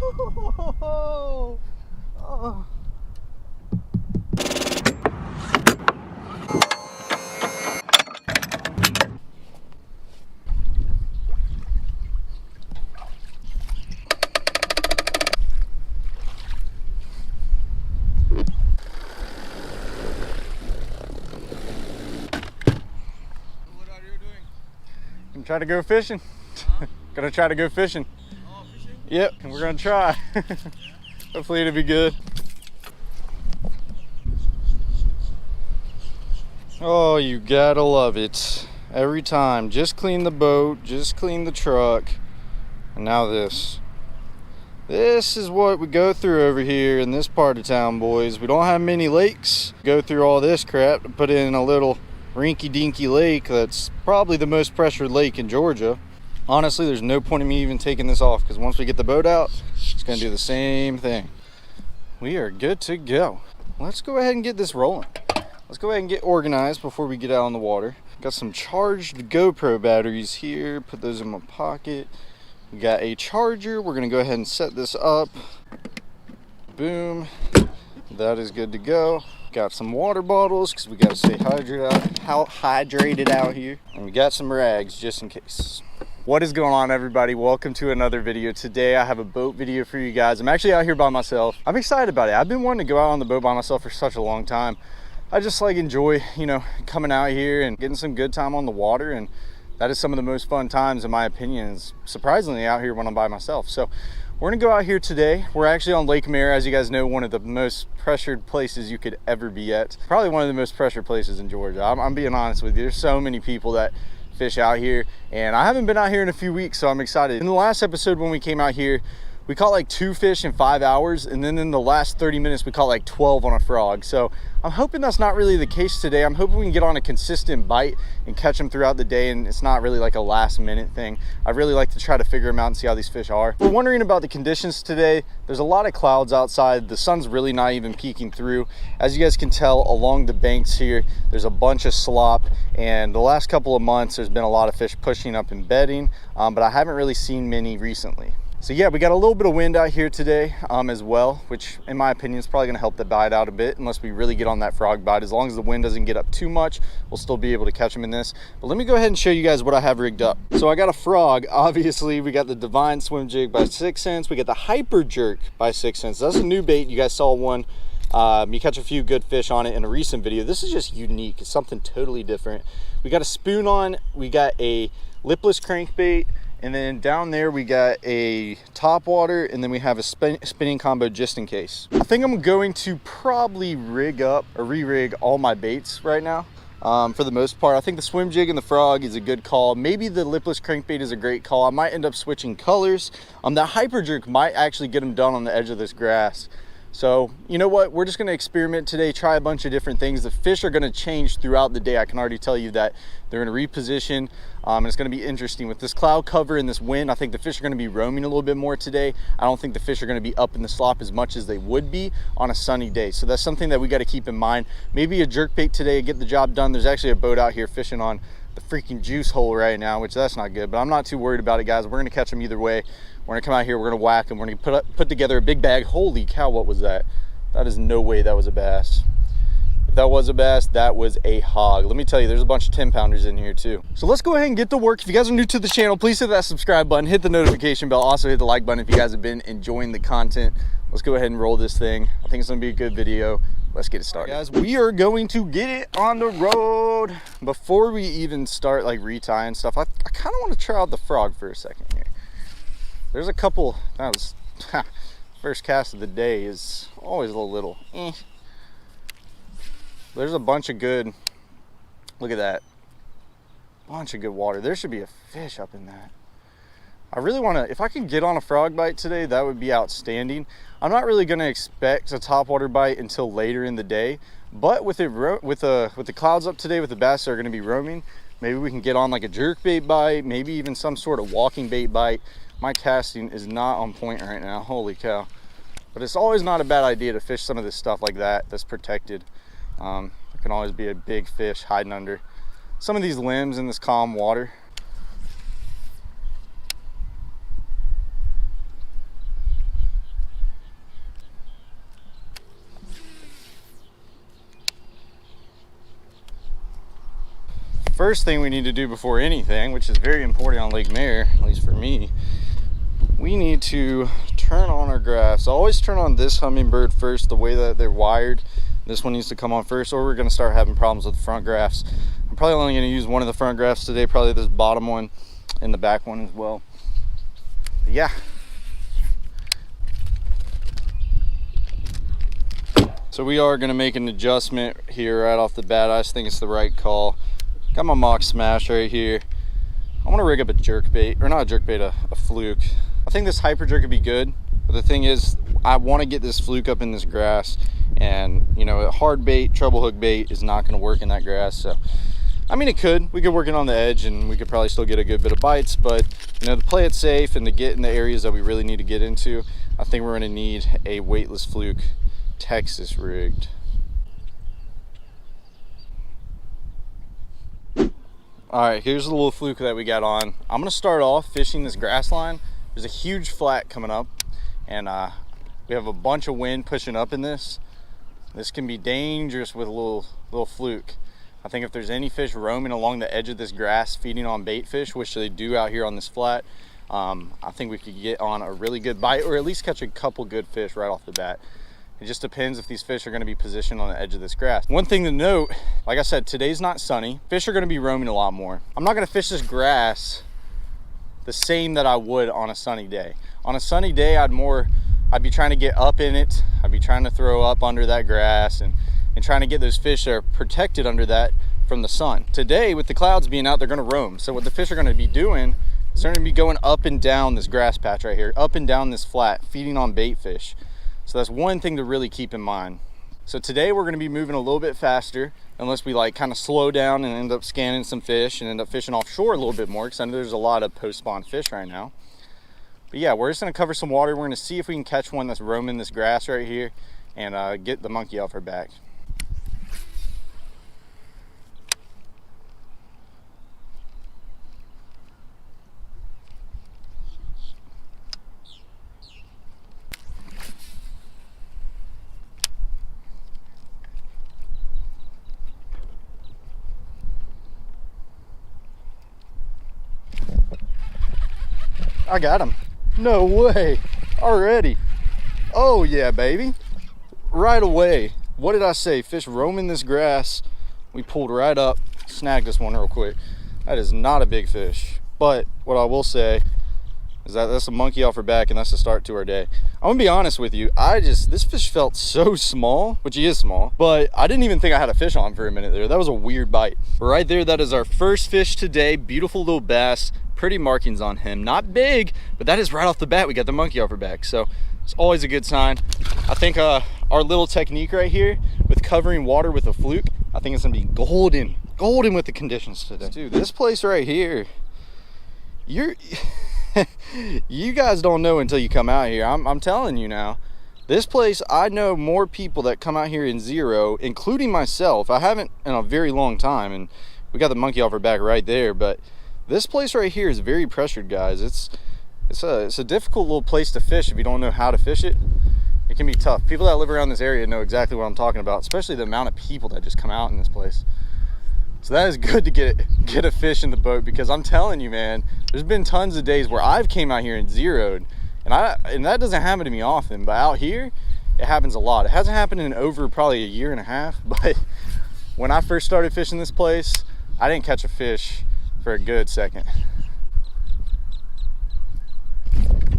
Oh. Oh. I'm trying to go fishing. Huh? Gonna try to go fishing. Oh, fishing? Yep, we're gonna try. Hopefully it'll be good. Oh, you gotta love it. Every time. Just clean the boat, just clean the truck. And now this. This is what we go through over here in this part of town, boys. We don't have many lakes. Go through all this crap to put in a little rinky-dinky lake that's probably the most pressured lake in Georgia. Honestly, there's no point in me even taking this off because once we get the boat out, it's gonna do the same thing. We are good to go. Let's go ahead and get this rolling. Let's go ahead and get organized before we get out on the water. Got some charged GoPro batteries here. Put those in my pocket. We got a charger. We're gonna go ahead and set this up. Boom. That is good to go. Got some water bottles because we got to stay hydrated out here. And we got some rags just in case. What is going on, everybody? Welcome to another video. Today I have a boat video for you guys. I'm actually out here by myself. I'm excited about it. I've been wanting to go out on the boat by myself for such a long time. I just like enjoy, coming out here and getting some good time on the water, and that is some of the most fun times in my opinion, is surprisingly out here when I'm by myself. So we're gonna go out here today. We're actually on Lake Mare, as you guys know, one of the most pressured places you could ever be at. Probably one of the most pressured places in Georgia. I'm being honest with you. There's so many people that fish out here, and I haven't been out here in a few weeks, so I'm excited. In the last episode when we came out here, we caught like 2 fish in 5 hours, and then in the last 30 minutes we caught like 12 on a frog. So I'm hoping that's not really the case today. I'm hoping we can get on a consistent bite and catch them throughout the day, and it's not really like a last minute thing. I really like to try to figure them out and see how these fish are. We're wondering about the conditions today. There's a lot of clouds outside. The sun's really not even peeking through. As you guys can tell, along the banks here, there's a bunch of slop, and the last couple of months there's been a lot of fish pushing up and bedding, but I haven't really seen many recently. So yeah, we got a little bit of wind out here today as well, which in my opinion is probably gonna help the bite out a bit unless we really get on that frog bite. As long as the wind doesn't get up too much, we'll still be able to catch them in this. But let me go ahead and show you guys what I have rigged up. So I got a frog. Obviously, we got the Divine Swim Jig by 6 cents. We got the Hyper Jerk by 6 cents. That's a new bait. You guys saw one. You catch a few good fish on it in a recent video. This is just unique. It's something totally different. We got a spoon on. We got a lipless crankbait. And then down there we got a top water, and then we have a spinning combo just in case. I think I'm going to probably rig up or re-rig all my baits right now. For the most part, I think the swim jig and the frog is a good call. Maybe the lipless crankbait is a great call. I might end up switching colors. That hyper jerk might actually get them done on the edge of this grass. So you know what, we're just going to experiment today, try a bunch of different things. The fish are going to change throughout the day. I can already tell you that they're going to reposition, and it's going to be interesting with this cloud cover and this wind. I think the fish are going to be roaming a little bit more today. I don't think the fish are going to be up in the slop as much as they would be on a sunny day. So that's something that we got to keep in mind. Maybe a jerk bait today, get the job done. There's actually a boat out here fishing on the freaking juice hole right now, which that's not good, but I'm not too worried about it, guys. We're going to catch them either way. We're going to come out here, we're going to whack them, we're going to put together a big bag. Holy cow, what was that? That is no way that was a bass. If that was a bass, that was a hog. Let me tell you, there's a bunch of 10-pounders in here too. So let's go ahead and get to work. If you guys are new to the channel, please hit that subscribe button, hit the notification bell, also hit the like button if you guys have been enjoying the content. Let's go ahead and roll this thing. I think it's gonna be a good video. Let's get it started. Right, guys, we are going to get it on the road. Before we even start like retying stuff, I kind of want to try out the frog for a second here. There's a couple, that was, first cast of the day is always a little eh. There's a bunch of good, look at that, bunch of good water. There should be a fish up in that. I really want to, if I could get on a frog bite today, that would be outstanding. I'm not really going to expect a topwater bite until later in the day, but with the clouds up today, with the bass that are going to be roaming, maybe we can get on like a jerk bait bite, maybe even some sort of walking bait bite. My casting is not on point right now, holy cow. But it's always not a bad idea to fish some of this stuff like that that's protected. There can always be a big fish hiding under some of these limbs in this calm water. first thing we need to do before anything, which is very important on Lake Mare, at least for me, we need to turn on our graphs. I always turn on this Humminbird first, the way that they're wired. This one needs to come on first, or we're going to start having problems with the front graphs. I'm probably only going to use one of the front graphs today, probably this bottom one and the back one as well. But yeah. So we are going to make an adjustment here right off the bat. I just think it's the right call. Got my mock smash right here. I want to rig up a jerkbait, or not a jerkbait, a fluke. I think this hyper jerk would be good, but the thing is, I want to get this fluke up in this grass, and you know, a hard bait, treble hook bait is not going to work in that grass. So, I mean, it could. We could work it on the edge, and we could probably still get a good bit of bites. But you know, to play it safe and to get in the areas that we really need to get into, I think we're going to need a weightless fluke, Texas rigged. All right, here's the little fluke that we got on. I'm going to start off fishing this grass line. There's a huge flat coming up, and we have a bunch of wind pushing up in this. This can be dangerous with a little fluke. I think if there's any fish roaming along the edge of this grass feeding on bait fish, which they do out here on this flat, I think we could get on a really good bite, or at least catch a couple good fish right off the bat. It just depends if these fish are going to be positioned on the edge of this grass. One thing to note, like I said, today's not sunny. Fish are going to be roaming a lot more. I'm not going to fish this grass the same that I would on a sunny day. On a sunny day, I'd be trying to get up in it. I'd be trying to throw up under that grass and trying to get those fish that are protected under that from the sun. Today, with the clouds being out, they're going to roam. So what the fish are going to be doing is they're going to be going up and down this grass patch right here, up and down this flat, feeding on bait fish. So that's one thing to really keep in mind. So today we're going to be moving a little bit faster, unless we like kind of slow down and end up scanning some fish and end up fishing offshore a little bit more, because I know there's a lot of post-spawn fish right now. But yeah, we're just going to cover some water. We're going to see if we can catch one that's roaming this grass right here and get the monkey off her back. I got him. No way. Already. Oh yeah, baby. Right away. What did I say? Fish roaming this grass. We pulled right up, snagged this one real quick. That is not a big fish. But what I will say is that that's a monkey off her back, and that's the start to our day. I'm gonna be honest with you. This fish felt so small, which he is small, but I didn't even think I had a fish on for a minute there. That was a weird bite. Right there, that is our first fish today. Beautiful little bass. Pretty markings on him. Not big, but that is right off the bat. We got the monkey off her back. So it's always a good sign. I think our little technique right here with covering water with a fluke, I think it's gonna be golden with the conditions today. Dude, this place right here, you guys don't know until you come out here. I'm telling you now. This place, I know more people that come out here in zero, including myself. I haven't in a very long time, and we got the monkey off her back right there, but this place right here is very pressured, guys. It's a difficult little place to fish if you don't know how to fish it. It can be tough. People that live around this area know exactly what I'm talking about, especially the amount of people that just come out in this place. So that is good to get a fish in the boat, because I'm telling you, man, there's been tons of days where I've came out here and zeroed, and that doesn't happen to me often, but out here it happens a lot. It hasn't happened in over probably a year and a half, but when I first started fishing this place, I didn't catch a fish for a good second.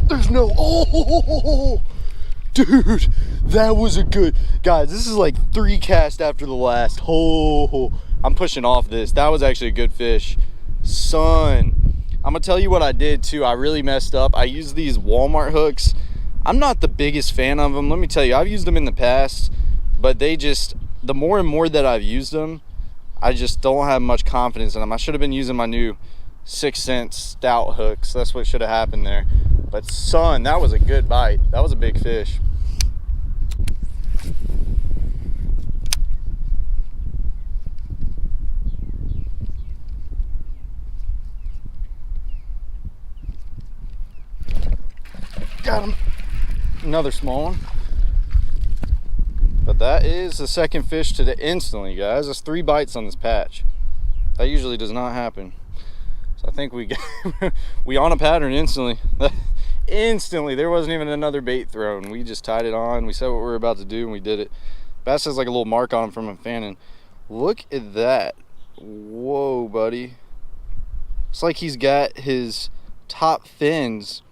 There's no, oh, dude, that was a good, guys, this is like 3 casts after the last. Oh, I'm pushing off this. That was actually a good fish. Son, I'm gonna tell you what I did too. I really messed up. I used these Walmart hooks. I'm not the biggest fan of them. Let me tell you, I've used them in the past, but the more and more that I've used them, I just don't have much confidence in them. I should have been using my new 6 cent stout hooks. That's what should have happened there. But son, that was a good bite. That was a big fish. Got him. Another small one. But that is the second fish today instantly, guys. That's 3 bites on this patch. That usually does not happen. So I think we got we on a pattern instantly. Instantly, there wasn't even another bait thrown. We just tied it on. We said what we were about to do, and we did it. Bass has like a little mark on him from him fanning. Look at that. Whoa, buddy. It's like he's got his top fins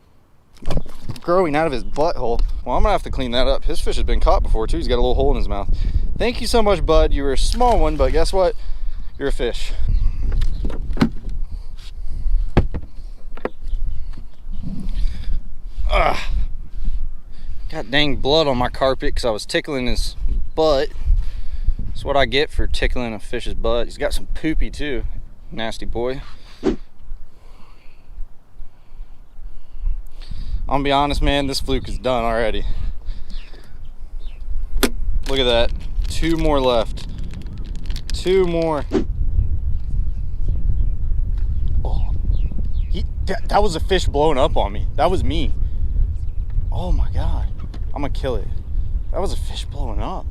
growing out of his butthole. Well, I'm gonna have to clean that up. His fish has been caught before too. He's got a little hole in his mouth. Thank you so much, bud. You were a small one, but guess what? You're a fish. Ugh. Got dang blood on my carpet because I was tickling his butt. That's what I get for tickling a fish's butt. He's got some poopy too. Nasty boy. I'm gonna be honest, man, this fluke is done already. Look at that. 2 more left. 2 more. Oh, that was a fish blowing up on me. That was me. Oh my God. I'm gonna kill it. That was a fish blowing up.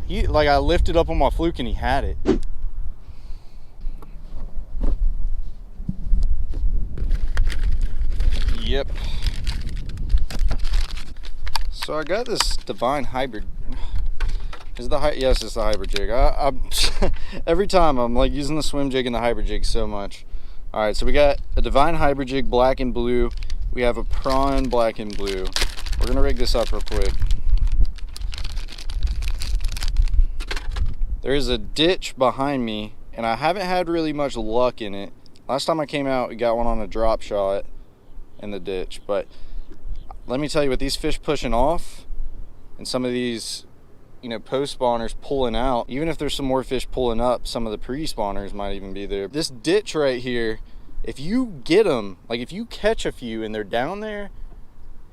Like I lifted up on my fluke and he had it. Yep. So I got this divine hybrid. Yes, it's the hybrid jig. I'm every time I'm like using the swim jig and the hybrid jig so much. All right, so we got a divine hybrid jig, black and blue. We have a prawn, black and blue. We're gonna rig this up real quick. There is a ditch behind me, and I haven't had really much luck in it. Last time I came out, we got one on a drop shot in the ditch. But let me tell you, with these fish pushing off, and some of these, you know, post spawners pulling out, even if there's some more fish pulling up, some of the pre-spawners might even be there. This ditch right here, if you get them, like if you catch a few and they're down there,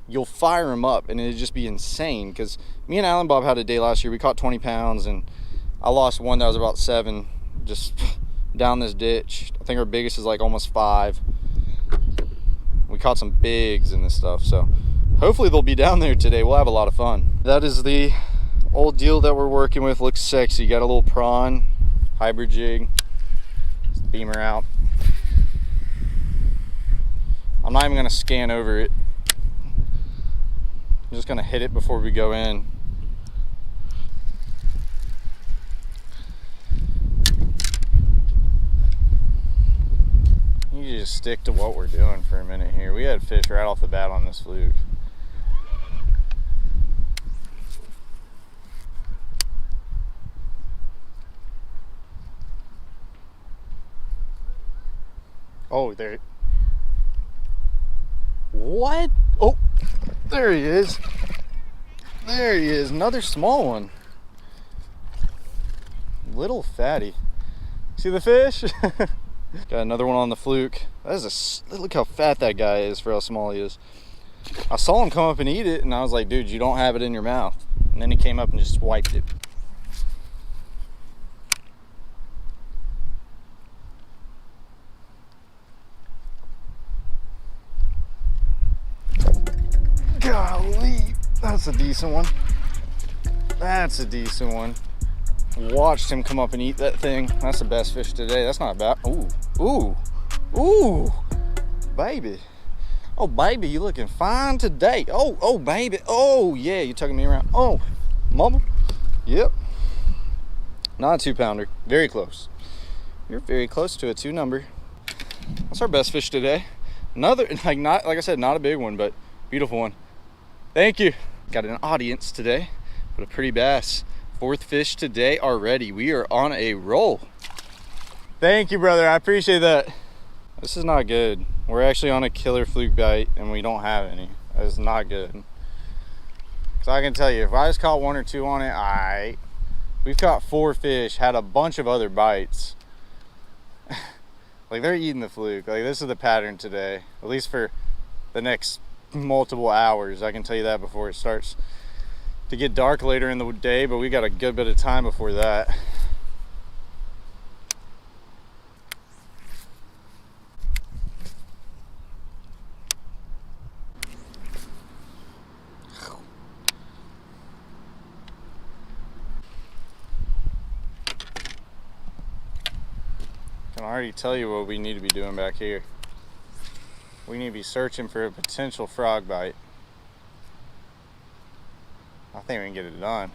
you'll fire them up and it'd just be insane. Because me and Alan Bob had a day last year. We caught 20 pounds and I lost one that was about 7 just down this ditch. I think our biggest is like almost 5. We caught some bigs and this stuff, so hopefully they'll be down there today. We'll have a lot of fun. That is the old deal that we're working with. Looks sexy. Got a little prawn hybrid jig. Beamer out. I'm not even gonna scan over it. I'm just gonna hit it before we go in. You need to just stick to what we're doing for a minute here. We had fish right off the bat on this fluke. Oh, there. What? Oh, there he is. There he is. Another small one. Little fatty. See the fish? Got another one on the fluke. That is look how fat that guy is for how small he is. I saw him come up and eat it, and I was like, dude, you don't have it in your mouth. And then he came up and just swiped it. Golly, that's a decent one. That's a decent one. Watched him come up and eat that thing. That's the best fish today. That's not bad. Ooh, ooh, ooh, baby. Oh, baby, you looking fine today. Oh, oh, baby. Oh, yeah, you tugging me around. Oh, mama. Yep. Not a 2-pounder. Very close. You're very close to a 2 number. That's our best fish today. Another, like I said, not a big one, but beautiful one. Thank you. Got an audience today, but a pretty bass. 4th fish today already. We are on a roll. Thank you, brother. I appreciate that. This is not good. We're actually on a killer fluke bite and we don't have any. That is not good. So I can tell you, if I just caught 1 or 2 on it, we've caught 4 fish, had a bunch of other bites. Like, they're eating the fluke. Like, this is the pattern today, at least for the next multiple hours. I can tell you that before it starts to get dark later in the day, but we got a good bit of time before that. Come can already tell you what we need to be doing back here. We need to be searching for a potential frog bite. I think we can get it done.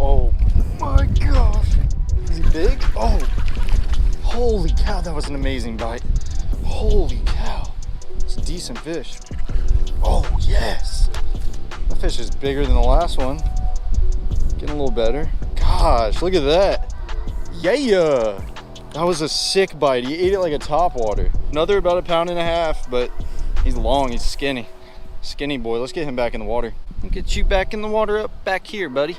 Oh my gosh. Is he big? Oh, holy cow, that was an amazing bite. Holy cow. It's a decent fish. Oh, yes. That fish is bigger than the last one. Getting a little better. Gosh, look at that. Yeah. That was a sick bite. He ate it like a topwater. Another about 1.5 pounds, but he's long, he's skinny. Skinny boy. Let's get him back in the water. I'll get you back in the water up back here, buddy.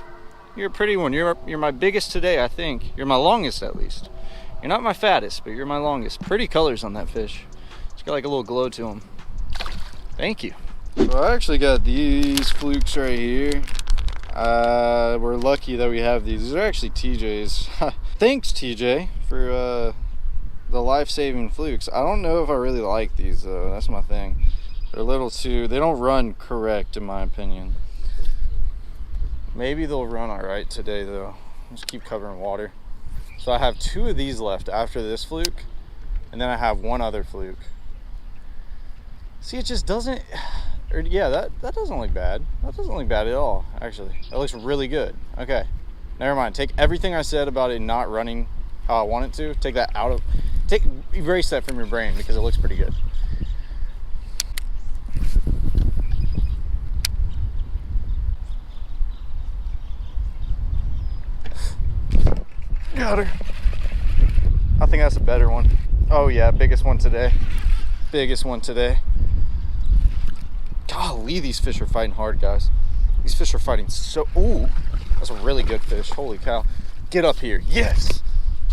You're a pretty one. You're my biggest today, I think. You're my longest, at least. You're not my fattest, but you're my longest. Pretty colors on that fish. It's got like a little glow to him. Thank you. So I actually got these flukes right here. We're lucky that we have these. These are actually TJ's. Thanks, TJ, for the life-saving flukes. I don't know if I really like these, though. That's my thing. They're a little too... They don't run correct, in my opinion. Maybe they'll run all right today, though. Just keep covering water. So I have 2 of these left after this fluke, and then I have 1 other fluke. See, it just doesn't... yeah, that doesn't look bad. That doesn't look bad at all, actually. That looks really good. Okay, never mind. Take everything I said about it not running how I want it to. Take that out of... Erase that from your brain, because it looks pretty good. Got her. I think that's a better one. Oh yeah, biggest one today. Biggest one today. Golly, these fish are fighting hard, guys. These fish are fighting so... Ooh, that's a really good fish. Holy cow. Get up here. Yes.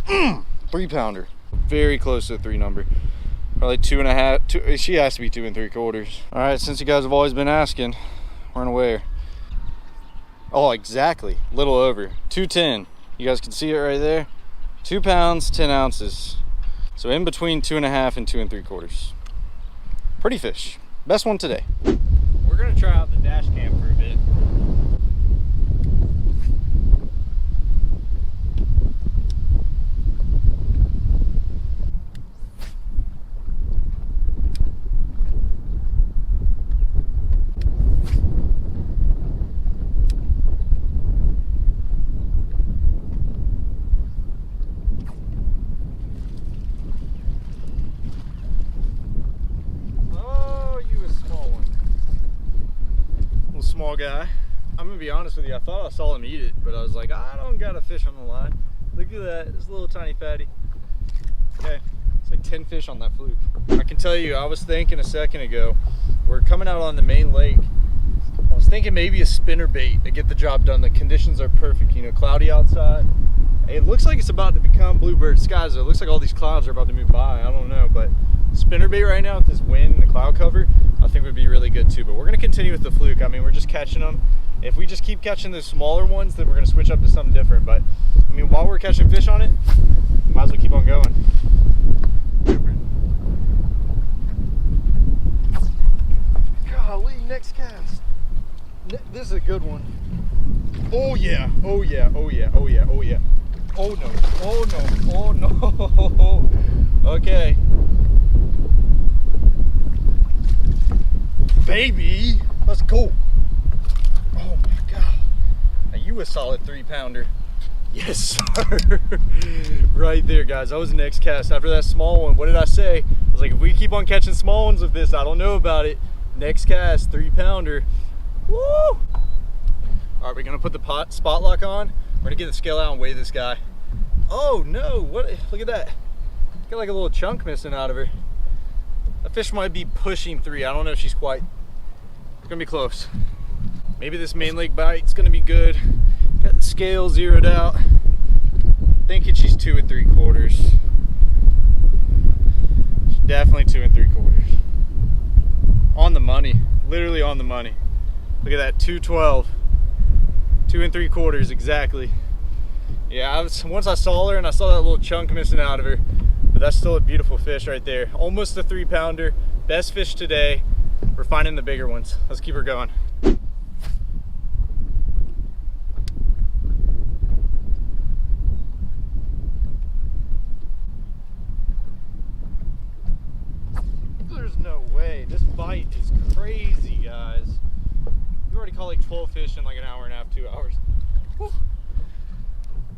3-pounder. Very close to the 3 number. Probably 2.5. She has to be 2 3/4. All right, since you guys have always been asking, we're gonna weigh her. Oh, exactly. Little over. 210. You guys can see it right there. 2 pounds, 10 ounces. So in between 2.5 and 2 3/4. Pretty fish. Best one today. We're gonna try out the dash cam for a bit. Small guy. I'm gonna be honest with you, I thought I saw him eat it, but I was like, I don't got a fish on the line. Look at that, this little tiny fatty. Okay, it's like 10 fish on that fluke. I can tell you, I was thinking a second ago, we're coming out on the main lake. I was thinking maybe a spinner bait to get the job done. The conditions are perfect, you know, cloudy outside. It looks like it's about to become bluebird skies though. It looks like all these clouds are about to move by, I don't know, but spinner bait right now with this wind and the cloud cover, I think would be really good too. But we're gonna continue with the fluke. I mean, we're just catching them. If we just keep catching the smaller ones, then we're gonna switch up to something different. But I mean, while we're catching fish on it, might as well keep on going. Golly, next cast. This is a good one. Oh yeah, oh yeah, oh yeah, oh yeah, oh yeah. Oh no, oh no, oh no. Okay. Baby, let's go. Oh my God. Now you a solid 3-pounder. Yes, sir. Right there, guys. That was the next cast. After that small one, what did I say? I was like, if we keep on catching small ones with this, I don't know about it. Next cast, 3-pounder. Woo! All right, we're gonna put the spot lock on. We're gonna get the scale out and weigh this guy. Oh no, what? Look at that. Got like a little chunk missing out of her. That fish might be pushing 3. I don't know if she's quite. It's gonna be close. Maybe this main lake bite's gonna be good. Got the scale zeroed out. thinking she's 2 3/4. She's definitely 2 3/4. On the money, literally on the money. Look at that, 212. 2 3/4 exactly. Yeah, once I saw her and I saw that little chunk missing out of her, but that's still a beautiful fish right there. Almost a 3-pounder. Best fish today. We're finding the bigger ones. Let's keep her going. There's no way. This bite is crazy, guys. We've already caught like 12 fish in like an hour and a half, 2 hours. Whew.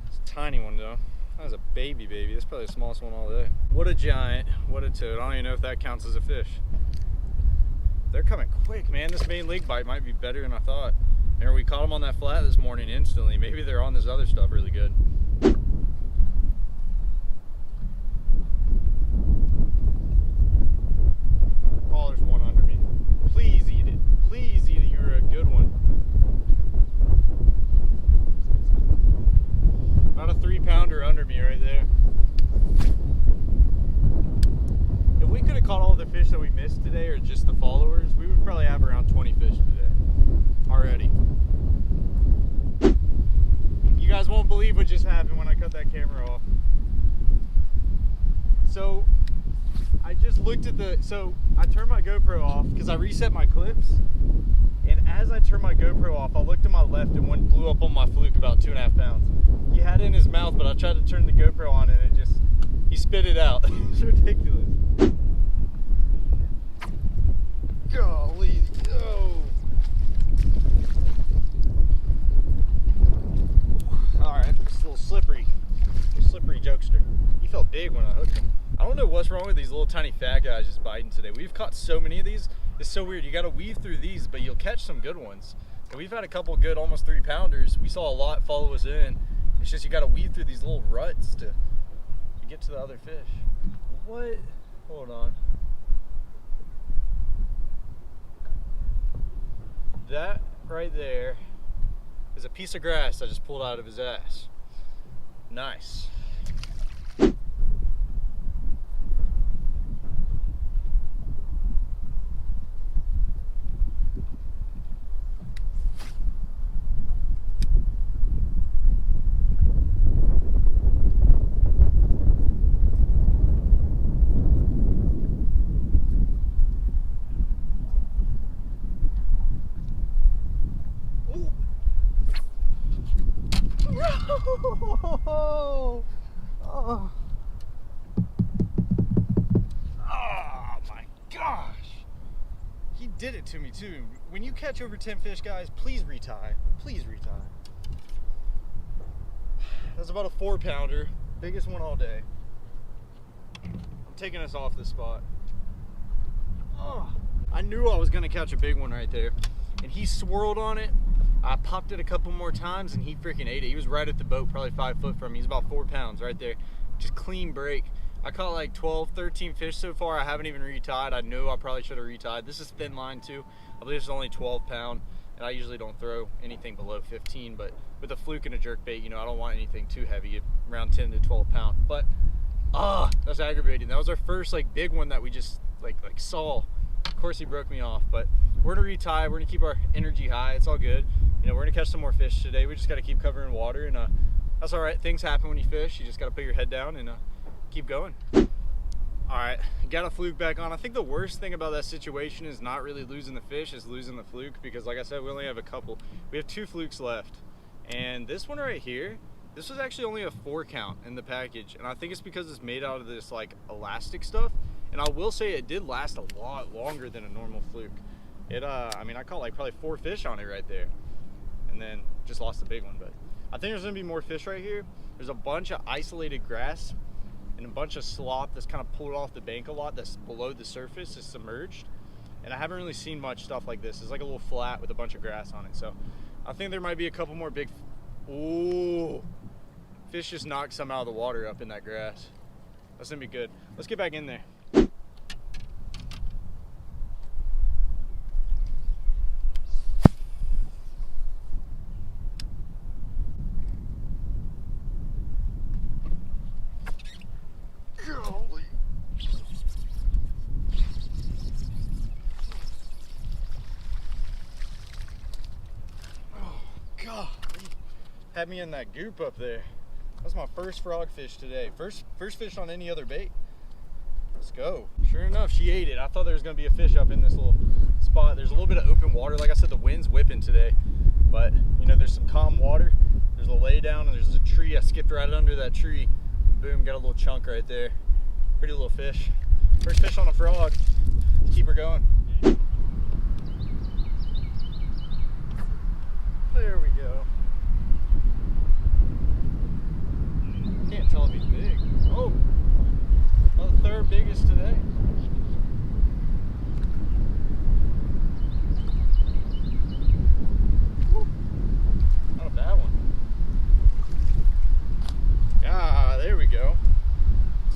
It's a tiny one though. That was a baby. That's probably the smallest one all day. What a giant, what a toad. I don't even know if that counts as a fish. They're coming quick, man. This main league bite might be better than I thought. Remember, we caught them on that flat this morning instantly. Maybe they're on this other stuff really good. Oh, there's one under me. Please eat it. Please eat it. You're a good one. About a 3-pounder under me right there. If we could have caught all the fish that we missed today, or just the followers, we would probably have around 20 fish today already. You guys won't believe what just happened when I cut that camera off. So I just looked at I turned my GoPro off because I reset my clips, and as I turned my GoPro off, I looked to my left and one blew up on my fluke about 2.5 pounds. He had it in his mouth, but I tried to turn the GoPro on and he spit it out. It's ridiculous. Golly, oh. All right, it's a little slippery jokester. He felt big when I hooked him. I don't know what's wrong with these little tiny fat guys just biting today. We've caught so many of these. It's so weird. You got to weave through these, but you'll catch some good ones. And we've had a couple good almost 3-pounders. We saw a lot follow us in. It's just you got to weave through these little ruts to get to the other fish. What? Hold on. That right there is a piece of grass I just pulled out of his ass. Nice. Oh, oh. Oh my gosh. He did it to me too. When you catch over 10 fish, guys, please retie. Please retie. That's about a 4-pounder. Biggest one all day. I'm taking us off this spot. Oh, I knew I was gonna catch a big one right there. And he swirled on it. I popped it a couple more times and he freaking ate it. He was right at the boat, probably 5 foot from me. He's about 4 pounds right there. Just clean break. I caught like 12, 13 fish so far. I haven't even retied. I knew I probably should have retied. This is thin line too. I believe it's only 12 pound. And I usually don't throw anything below 15, but with a fluke and a jerk bait, you know, I don't want anything too heavy, around 10 to 12 pound. But, that's aggravating. That was our first like big one that we just like saw. Of course he broke me off, but we're gonna retie. We're gonna keep our energy high. It's all good. You know, we're gonna catch some more fish today. We just gotta keep covering water, and that's all right. Things happen when you fish. You just gotta put your head down and keep going. All right, got a fluke back on. I think the worst thing about that situation is not really losing the fish, is losing the fluke, because like I said, we only have a couple. We have 2 flukes left, and this one right here, this was actually only a 4 count in the package, and I think it's because it's made out of this like elastic stuff. And I will say it did last a lot longer than a normal fluke. I mean, I caught like probably 4 fish on it right there, and then just lost the big one. But I think there's gonna be more fish right here. There's a bunch of isolated grass and a bunch of slop that's kind of pulled off the bank a lot, that's below the surface, is submerged. And I haven't really seen much stuff like this. It's like a little flat with a bunch of grass on it. So I think there might be a couple more big, ooh, fish just knocked some out of the water up in that grass. That's gonna be good. Let's get back in there. had me in that goop up there. That's my first frog fish today. First fish on any other bait. Let's go. Sure enough, she ate it. I thought there was gonna be a fish up in this little spot. There's a little bit of open water. Like I said, the wind's whipping today, but you know, there's some calm water. There's a lay down and there's a tree. I skipped right under that tree. Boom, got a little chunk right there. Pretty little fish. First fish on a frog. Let's keep her going. There we go. Can't tell if he's big. Oh, well, the third biggest today. Woo. Not a bad one. Ah, there we go.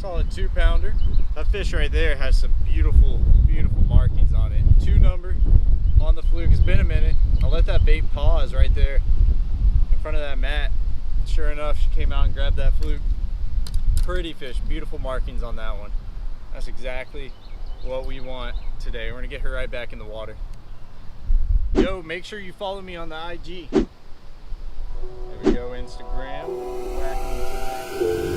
Solid 2-pounder. That fish right there has some beautiful, beautiful markings on it. 2 number on the fluke. It's been a minute. I let that bait pause right there in front of that mat. Sure enough, she came out and grabbed that fluke. Pretty fish, beautiful markings on that one. That's exactly what we want today. We're gonna get her right back in the water. Yo, make sure you follow me on the IG. There we go, Instagram. Whacking today.